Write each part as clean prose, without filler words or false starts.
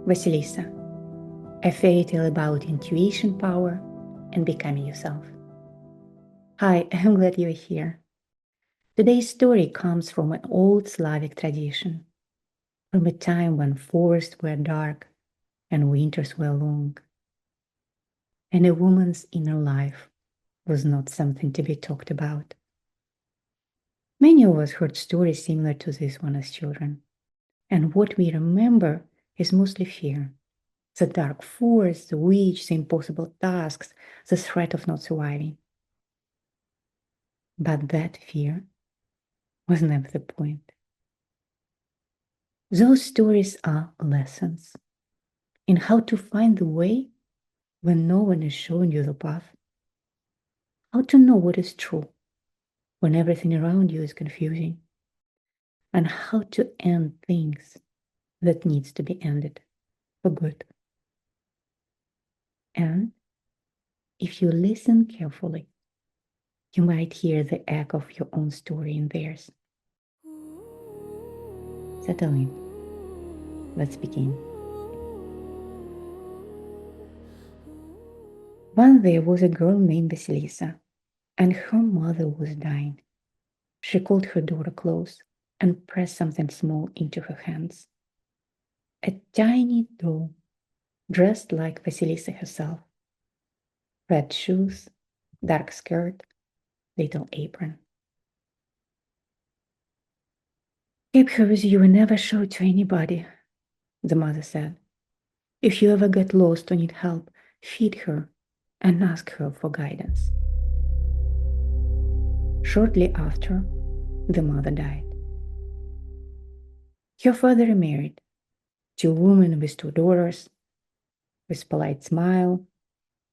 Vasilisa, a fairy tale about intuition, power, and becoming yourself. Hi, I'm glad you're here. Today's story comes from an old Slavic tradition, from a time when forests were dark and winters were long, and a woman's inner life was not something to be talked about. Many of us heard stories similar to this one as children, and what we remember is mostly fear. The dark forest, the witch, the impossible tasks, the threat of not surviving. But that fear was never the point. Those stories are lessons in how to find the way when no one is showing you the path. How to know what is true when everything around you is confusing. And how to end things that needs to be ended for good. And if you listen carefully, you might hear the echo of your own story in theirs. Settle in. Let's begin. Once there was a girl named Vasilisa, and her mother was dying. She called her daughter close and pressed something small into her hands. A tiny doll, dressed like Vasilisa herself. Red shoes, dark skirt, little apron. Keep her with you and never show it to anybody, the mother said. If you ever get lost or need help, feed her and ask her for guidance. Shortly after, the mother died. Her father remarried, 2 women with 2 daughters, with polite smile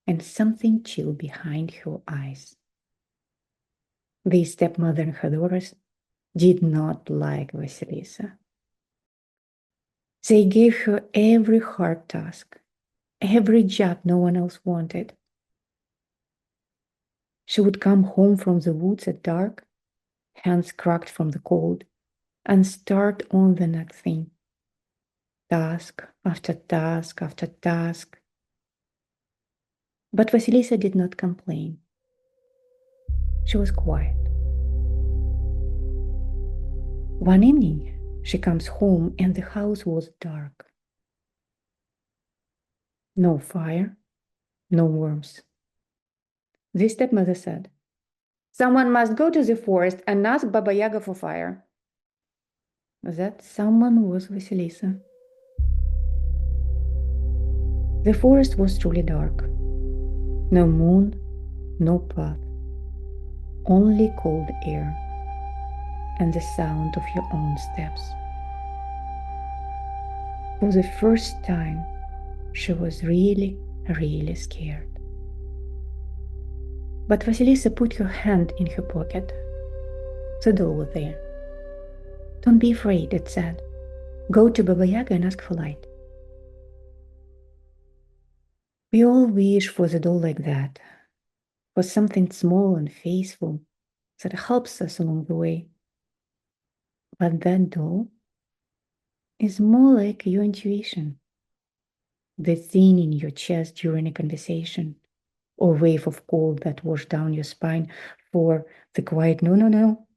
and something chill behind her eyes. The stepmother and her daughters did not like Vasilisa. They gave her every hard task, every job no one else wanted. She would come home from the woods at dark, hands cracked from the cold, and start on the next thing. Task after task after task. But Vasilisa did not complain. She was quiet. One evening, she comes home and the house was dark. No fire, no warmth. The stepmother said, "Someone must go to the forest and ask Baba Yaga for fire." That someone was Vasilisa. The forest was truly dark. No moon, no path. Only cold air and the sound of your own steps. For the first time, she was really, really scared. But Vasilisa put her hand in her pocket. The doll was there. "Don't be afraid," it said. "Go to Baba Yaga and ask for light." We all wish for the doll like that, for something small and faithful that helps us along the way. But that doll is more like your intuition, the thing in your chest during a conversation, or wave of cold that washed down your spine, for the quiet no, no, no,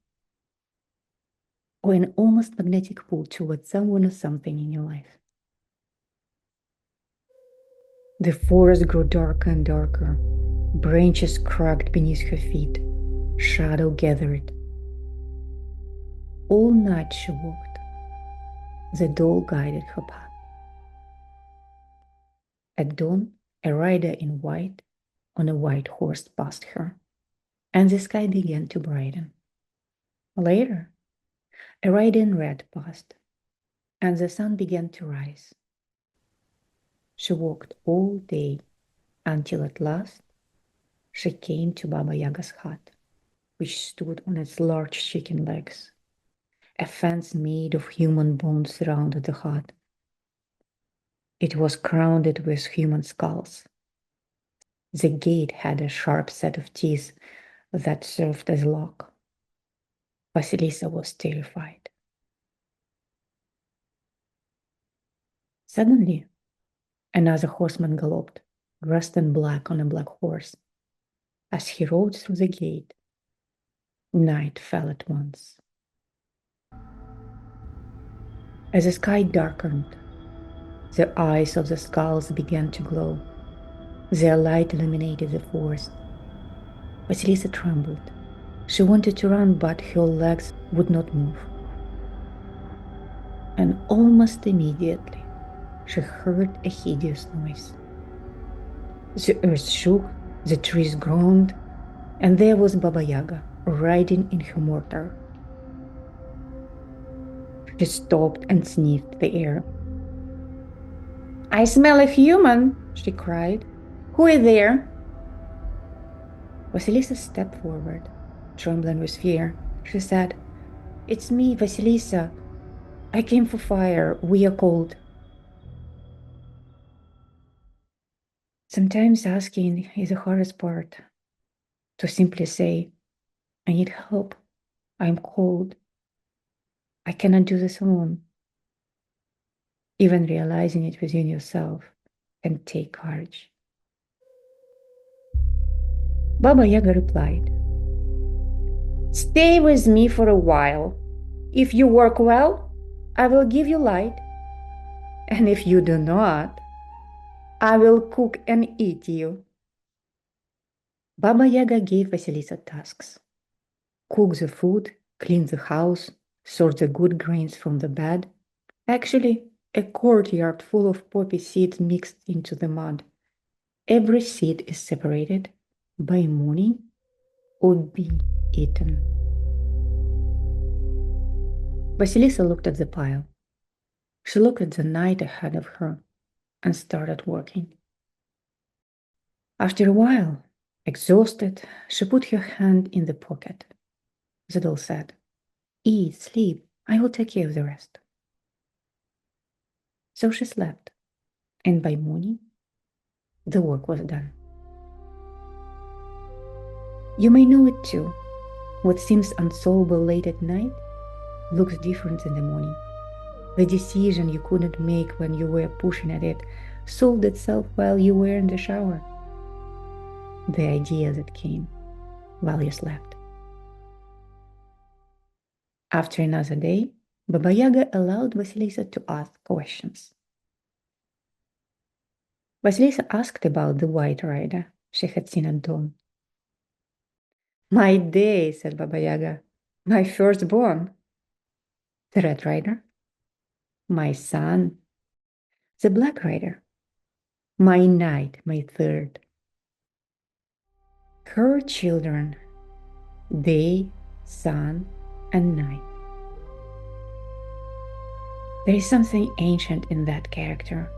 or an almost magnetic pull towards someone or something in your life. The forest grew darker and darker. Branches cracked beneath her feet. Shadow gathered. All night she walked. The doll guided her path. At dawn, a rider in white on a white horse passed her, and the sky began to brighten. Later, a rider in red passed, and the sun began to rise. She walked all day until at last she came to Baba Yaga's hut, which stood on its large chicken legs. A fence made of human bones surrounded the hut. It was crowned with human skulls. The gate had a sharp set of teeth that served as a lock. Vasilisa was terrified. Suddenly, Another horseman galloped, dressed in black on a black horse. As he rode through the gate, night fell at once. As the sky darkened, the eyes of the skulls began to glow. Their light illuminated the forest. Vasilisa trembled. She wanted to run, but her legs would not move. And almost immediately, she heard a hideous noise. The earth shook, the trees groaned, and there was Baba Yaga riding in her mortar. She stopped and sniffed the air. "I smell a human," she cried. "Who is there?" Vasilisa stepped forward, trembling with fear. She said, "It's me, Vasilisa. I came for fire. We are cold." Sometimes asking is the hardest part. To simply say, "I need help. I'm cold. I cannot do this alone." Even realizing it within yourself can take courage. Baba Yaga replied, "Stay with me for a while. If you work well, I will give you light. And if you do not, I will cook and eat you." Baba Yaga gave Vasilisa tasks. Cook the food, clean the house, sort the good grains from the bad. Actually, a courtyard full of poppy seeds mixed into the mud. Every seed is separated by morning or be eaten. Vasilisa looked at the pile. She looked at the night ahead of her and started working. After a while, exhausted, she put her hand in the pocket. The doll said, "Eat, sleep, I will take care of the rest." So she slept, and by morning, the work was done. You may know it too. What seems unsolvable late at night looks different in the morning. The decision you couldn't make when you were pushing at it solved itself while you were in the shower. The idea that came while you slept. After another day, Baba Yaga allowed Vasilisa to ask questions. Vasilisa asked about the white rider she had seen at dawn. "My day," said Baba Yaga, "my firstborn." "The red rider?" "My son." "The black rider?" "My night, my third." Her children, day, sun, and night. There is something ancient in that character,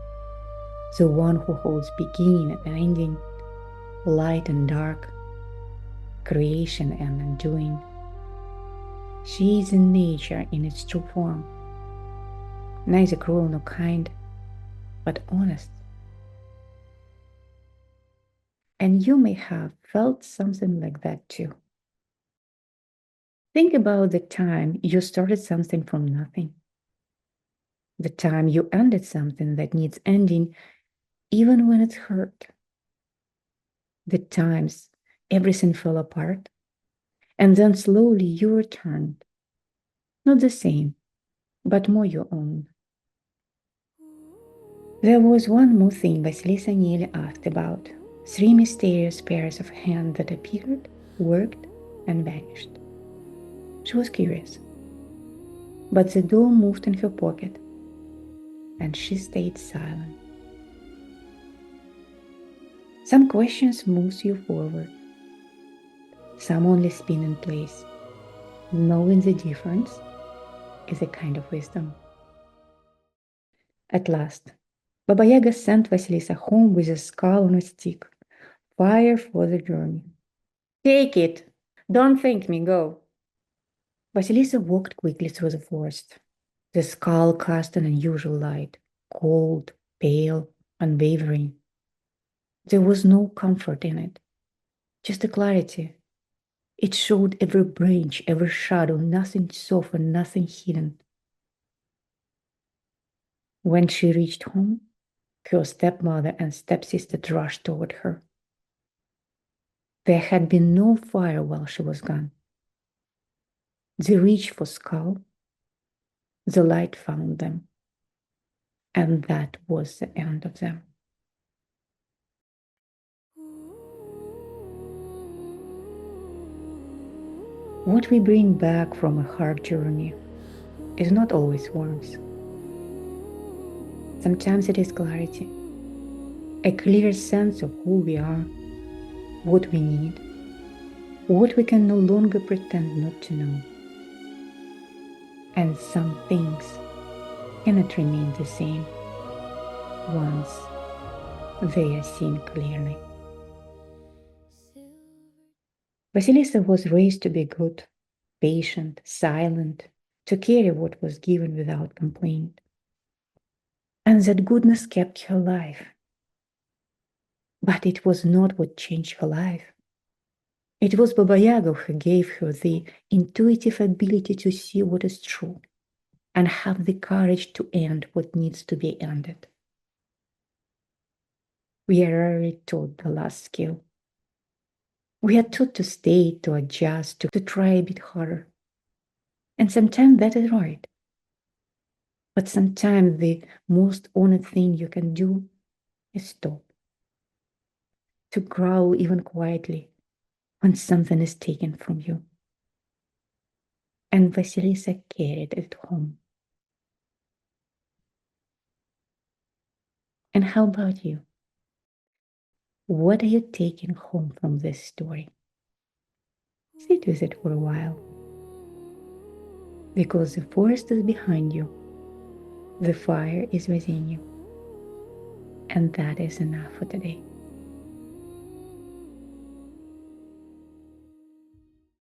the one who holds beginning and ending, light and dark, creation and undoing. She is in nature in its true form, neither cruel nor kind, but honest. And you may have felt something like that too. Think about the time you started something from nothing. The time you ended something that needs ending even when it's hurt. The times everything fell apart and then slowly you returned. Not the same, but more your own. There was one more thing Vasilisa nearly asked about. 3 mysterious pairs of hands that appeared, worked, and vanished. She was curious. But the doll moved in her pocket, and she stayed silent. Some questions move you forward. Some only spin in place. Knowing the difference is a kind of wisdom. At last, Baba Yaga sent Vasilisa home with a skull on a stick. Fire for the journey. "Take it! Don't thank me, go." Vasilisa walked quickly through the forest. The skull cast an unusual light, cold, pale, unwavering. There was no comfort in it, just a clarity. It showed every branch, every shadow, nothing soft and nothing hidden. When she reached home, Her stepmother and stepsister rushed toward her. There had been no fire while she was gone. They reached for skull. The light found them. And that was the end of them. What we bring back from a hard journey is not always warmth. Sometimes it is clarity, a clear sense of who we are, what we need, what we can no longer pretend not to know. And some things cannot remain the same once they are seen clearly. Vasilisa was raised to be good, patient, silent, to carry what was given without complaint. And that goodness kept her alive. But it was not what changed her life. It was Baba Yaga who gave her the intuitive ability to see what is true and have the courage to end what needs to be ended. We are rarely taught the last skill. We are taught to stay, to adjust, to try a bit harder. And sometimes that is right. But sometimes the most honest thing you can do is stop. To growl even quietly when something is taken from you. And Vasilisa carried it home. And how about you? What are you taking home from this story? Sit with it for a while. Because the forest is behind you, the fire is within you. And that is enough for today.